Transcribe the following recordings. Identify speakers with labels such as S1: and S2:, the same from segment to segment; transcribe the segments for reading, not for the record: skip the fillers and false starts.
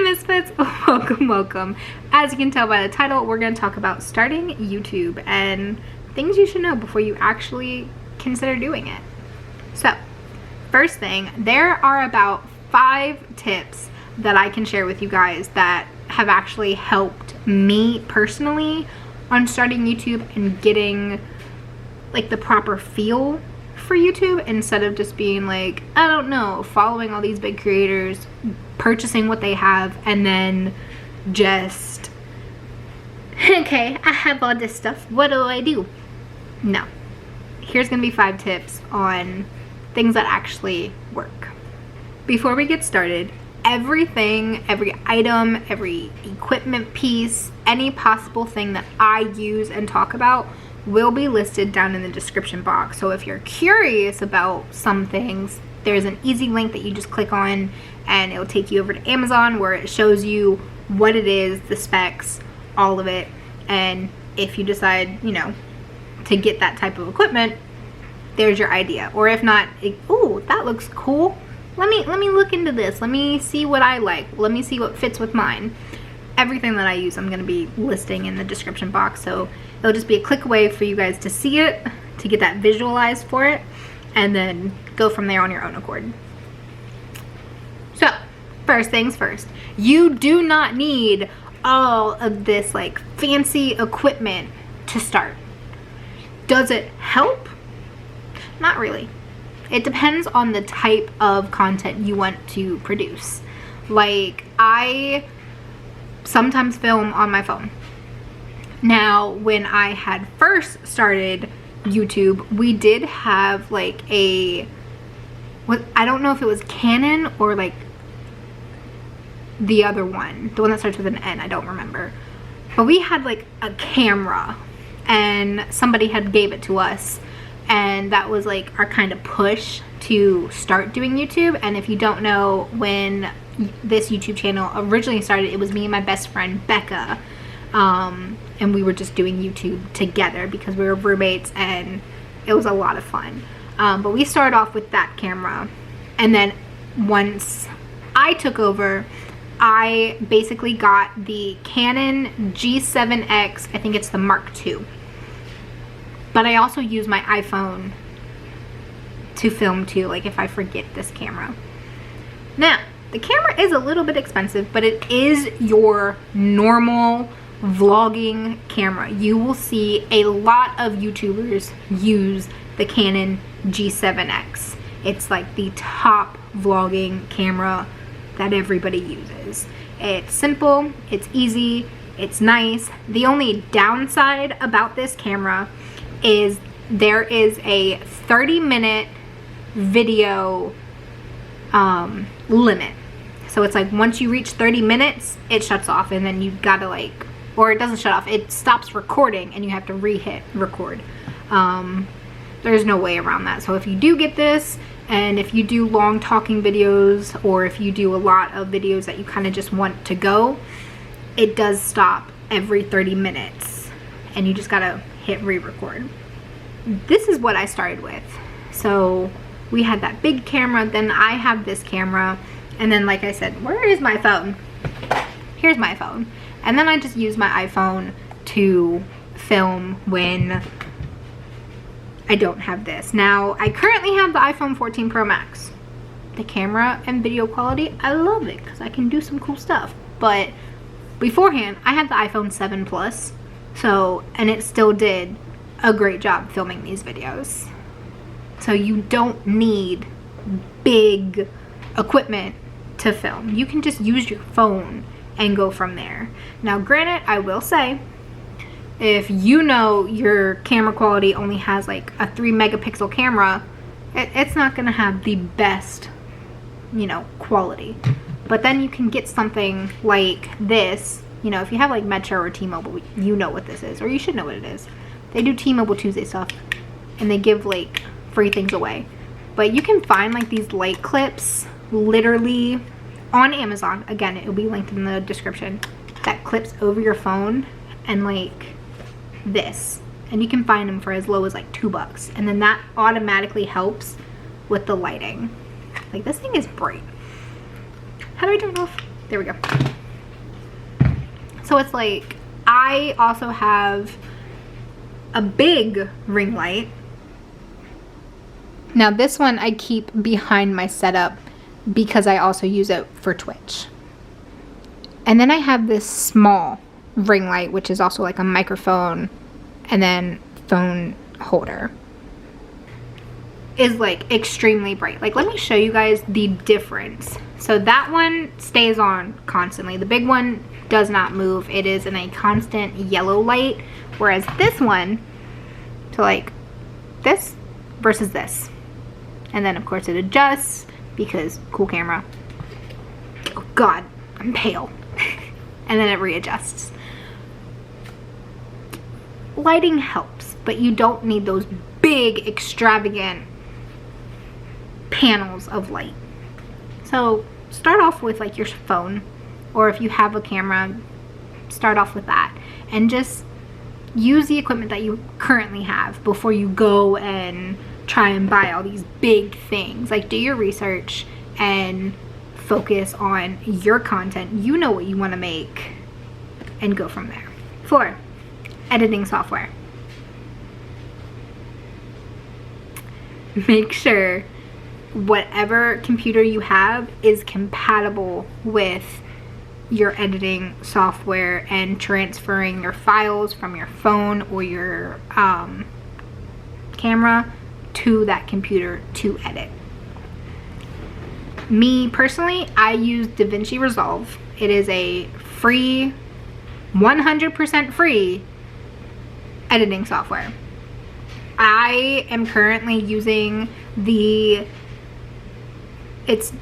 S1: Hi Misfits, welcome. As you can tell by the title, we're going to talk about starting YouTube and things you should know before you actually consider doing it. So, first thing, there are about 5 tips that I can share with you guys that have actually helped me personally on starting YouTube and getting like the proper feel for YouTube instead of just being like, I don't know, following all these big creators, purchasing what they have, and then just, okay, I have all this stuff, what do I do? No. Here's gonna be 5 tips on things that actually work. Before we get started, everything, every item, every equipment piece, any possible thing that I use and talk about will be listed down in the description box. So if you're curious about some things, there's an easy link that you just click on and it'll take you over to Amazon where it shows you what it is, the specs, all of it. And if you decide, you know, to get that type of equipment, there's your idea. Or if not, oh, that looks cool. Let me look into this. Let me see what I like. Let me see what fits with mine. Everything that I use, I'm going to be listing in the description box. So it'll just be a click away for you guys to see it, to get that visualized for it, and then go from there on your own accord. So, first things first, you do not need all of this like fancy equipment to start. Does it help? Not really. It depends on the type of content you want to produce. Like, I sometimes film on my phone. Now, when I had first started YouTube, we did have like I don't know if it was Canon or like the other one, the one that starts with an N, I don't remember. But we had like a camera and somebody had gave it to us, and that was like our kind of push to start doing YouTube. And if you don't know, when this YouTube channel originally started, it was me and my best friend Becca, and we were just doing YouTube together because we were roommates and it was a lot of fun. But we started off with that camera, and then once I took over, I basically got the Canon G7X, I think it's the Mark II. But I also use my iPhone to film too, like if I forget this camera. Now, the camera is a little bit expensive, but it is your normal vlogging camera. You will see a lot of YouTubers use the Canon G7X. It's like the top vlogging camera that everybody uses. It's simple, it's easy, it's nice. The only downside about this camera is there is a 30-minute video limit. So it's like once you reach 30 minutes, it shuts off, and then you've got to like, or it doesn't shut off, it stops recording and you have to re-hit record. There's no way around that. So if you do get this, and if you do long talking videos, or if you do a lot of videos that you kind of just want to go, it does stop every 30 minutes and you just gotta hit re-record. This is what I started with. So we had that big camera, then I have this camera, and then like I said, where is my phone? Here's my phone. And then I just use my iPhone to film when I don't have this. Now, I currently have the iPhone 14 Pro Max. The camera and video quality, I love it because I can do some cool stuff. But beforehand, I had the iPhone 7 Plus, so, and it still did a great job filming these videos. So you don't need big equipment to film. You can just use your phone and go from there. Now, granted, I will say, if you know your camera quality only has like a 3 megapixel camera, it's not gonna have the best, you know, quality. But then you can get something like this. You know, if you have like Metro or T-Mobile, you know what this is, or you should know what it is. They do T-Mobile Tuesday stuff, and they give like free things away. But you can find like these light clips literally on Amazon. Again, it will be linked in the description. That clips over your phone, and like this, and you can find them for as low as like $2, and then that automatically helps with the lighting. Like, this thing is bright. How do I turn it off? There we go. So it's like, I also have a big ring light. Now this one I keep behind my setup because I also use it for Twitch. And then I have this small ring light, which is also like a microphone and then phone holder. Is like extremely bright. Like, let me show you guys the difference. So that one stays on constantly. The big one does not move. It is in a constant yellow light, whereas this one, so like this versus this, and then of course it adjusts because cool camera. Oh god, I'm pale. And then it readjusts. Lighting helps, but you don't need those big extravagant panels of light. So start off with like your phone, or if you have a camera, start off with that and just use the equipment that you currently have before you go and try and buy all these big things. Like, do your research and focus on your content. You know what you want to make and go from there. 4, editing software. Make sure whatever computer you have is compatible with your editing software and transferring your files from your phone or your camera to that computer to edit. Me personally, I use DaVinci Resolve. It is a free, 100% free editing software. I am currently using it's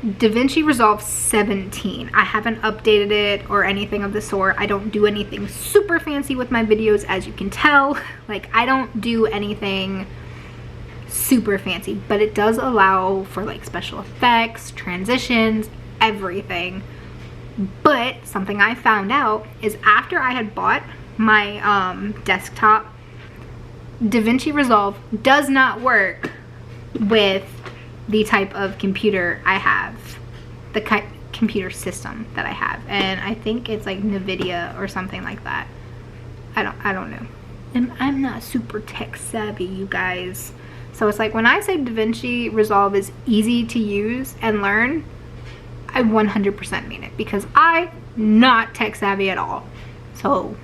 S1: DaVinci Resolve 17. I haven't updated it or anything of the sort. I don't do anything super fancy with my videos, as you can tell. Like, I don't do anything super fancy, but it does allow for like special effects, transitions, everything. But something I found out is after I had bought my desktop, DaVinci Resolve does not work with the type of computer I have, the computer system that I have, and I think it's like NVIDIA or something like that. I don't know, and I'm not super tech savvy, you guys. So it's like, when I say DaVinci Resolve is easy to use and learn, I 100% mean it, because I'm not tech savvy at all. So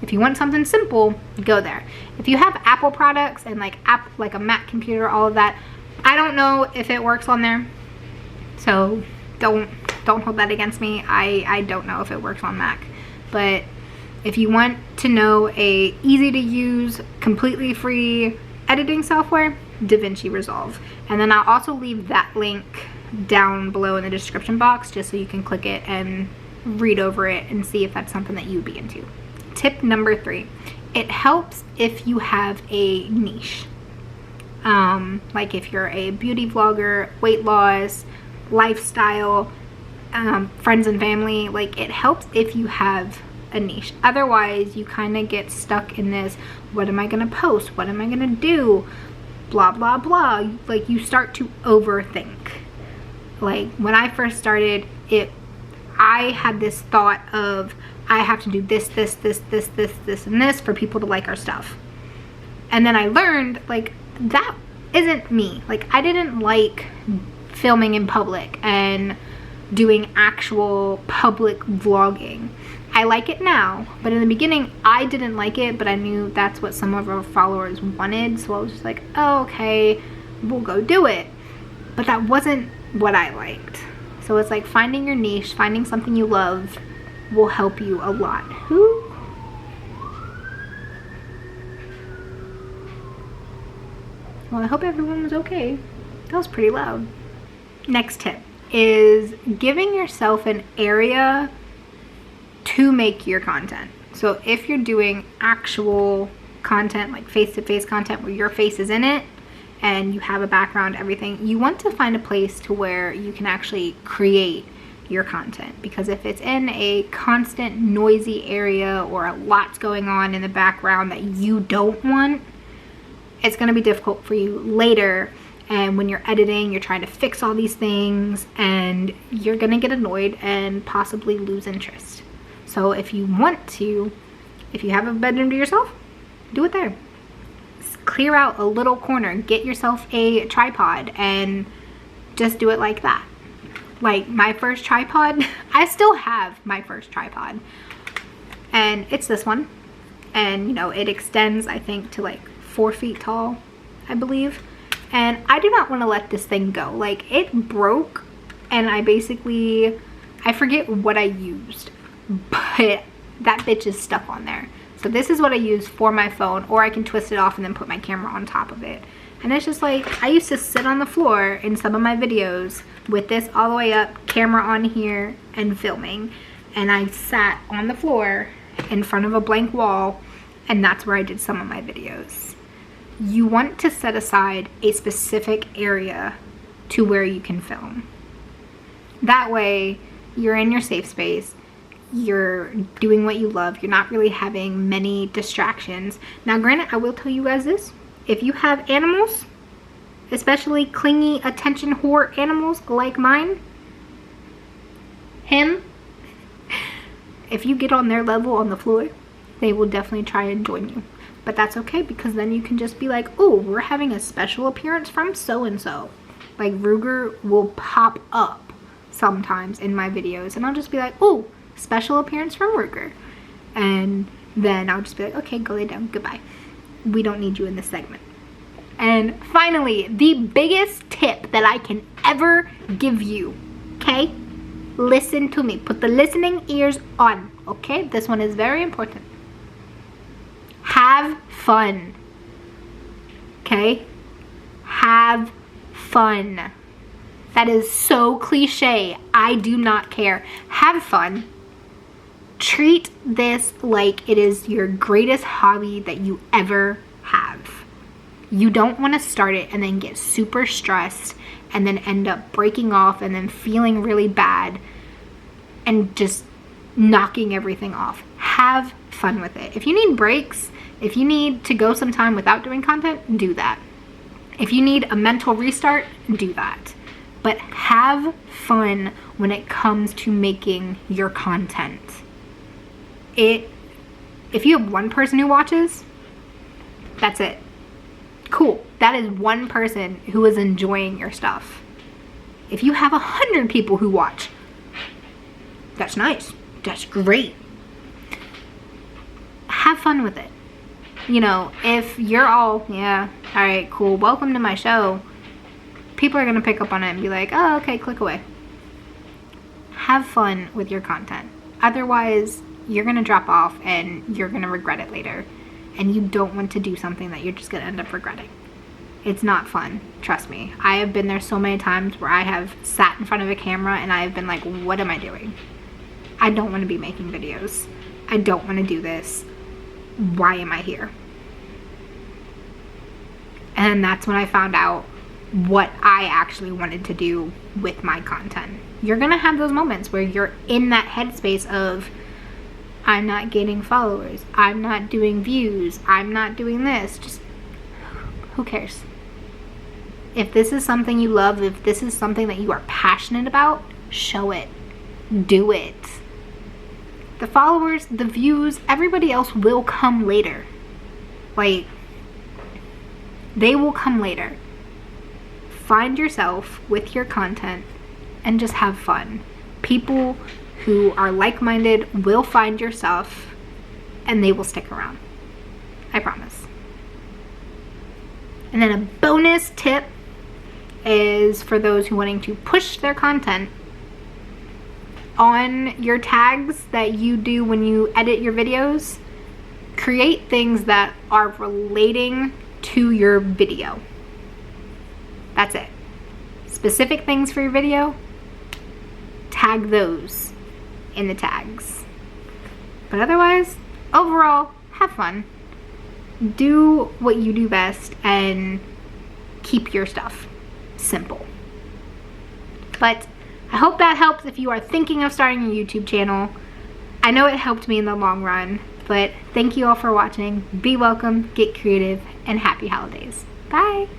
S1: if you want something simple, go there. If you have Apple products and like a Mac computer, all of that, I don't know if it works on there, so don't hold that against me. I don't know if it works on Mac. But if you want to know a easy to use, completely free editing software, DaVinci Resolve. And then I'll also leave that link down below in the description box, just so you can click it and read over it and see if that's something that you'd be into. Tip number 3, it helps if you have a niche. Like if you're a beauty vlogger, weight loss, lifestyle, friends and family, like it helps if you have a niche. Otherwise you kind of get stuck in this, what am I gonna post, what am I gonna do, blah blah blah. Like, you start to overthink. Like, when I first started it, I had this thought of, I have to do this and this for people to like our stuff. And then I learned, like, that isn't me. Like, I didn't like filming in public and doing actual public vlogging. I like it now, but in the beginning I didn't like it, but I knew that's what some of our followers wanted, so I was just like, oh, okay, we'll go do it. But that wasn't what I liked. So it's like, finding your niche, finding something you love will help you a lot. Well, I hope everyone was okay. That was pretty loud. Next tip is giving yourself an area to make your content. So if you're doing actual content, like face-to-face content where your face is in it and you have a background, everything, you want to find a place to where you can actually create your content. Because if it's in a constant noisy area or a lot's going on in the background that you don't want, it's going to be difficult for you later And when you're editing, you're trying to fix all these things, and you're gonna get annoyed and possibly lose interest. So if you want to, if you have a bedroom to yourself, do it there. Clear out a little corner, get yourself a tripod, and just do it like that. Like my first tripod, I still have my first tripod, and it's this one, and you know, it extends, I think, to like 4 feet tall, I believe. And I do not want to let this thing go. Like, it broke, and I forget what I used, but that bitch is stuck on there. So this is what I use for my phone, or I can twist it off and then put my camera on top of it. And it's just like, I used to sit on the floor in some of my videos with this all the way up, camera on here, and filming. And I sat on the floor in front of a blank wall, and that's where I did some of my videos. You want to set aside a specific area to where you can film. That way, you're in your safe space, you're doing what you love, you're not really having many distractions. Now granted, I will tell you guys this, if you have animals, especially clingy attention whore animals like mine, if you get on their level on the floor, they will definitely try and join you. But that's okay, because then you can just be like, oh, we're having a special appearance from so-and-so. Like Ruger will pop up sometimes in my videos, and I'll just be like, oh, special appearance from Ruger. And then I'll just be like, okay, go lay down, goodbye. We don't need you in this segment. And finally, the biggest tip that I can ever give you, okay? Listen to me. Put the listening ears on, okay? This one is very important. Have fun, okay? Have fun. That is so cliche. I do not care. Have fun. Treat this like it is your greatest hobby that you ever have. You don't want to start it and then get super stressed and then end up breaking off and then feeling really bad and just knocking everything off. Have fun with it. If you need breaks, if you need to go some time without doing content, do that. If you need a mental restart, do that. But have fun when it comes to making your content. If you have one person who watches, that's it. Cool. That is one person who is enjoying your stuff. If you have 100 people who watch, that's nice. That's great. Have fun with it. You know, if you're all, yeah, all right, cool, welcome to my show, people are going to pick up on it and be like, oh, okay, click away. Have fun with your content. Otherwise, you're going to drop off and you're going to regret it later. And you don't want to do something that you're just going to end up regretting. It's not fun. Trust me. I have been there so many times where I have sat in front of a camera and I have been like, what am I doing? I don't want to be making videos. I don't want to do this. Why am I here? And that's when I found out what I actually wanted to do with my content. You're gonna have those moments where you're in that headspace of, I'm not gaining followers, I'm not doing views, I'm not doing this. Just, who cares? If this is something you love, if this is something that you are passionate about, show it. Do it. The followers, the views, everybody else will come later. Like, they will come later. Find yourself with your content and just have fun. People who are like-minded will find your stuff and they will stick around. I promise. And then a bonus tip is for those who are wanting to push their content. On your tags that you do when you edit your videos, create things that are relating to your video. That's it. Specific things for your video, tag those in the tags. But otherwise, overall, have fun. Do what you do best and keep your stuff simple. But I hope that helps if you are thinking of starting a YouTube channel. I know it helped me in the long run, but thank you all for watching. Be welcome, get creative, and happy holidays. Bye!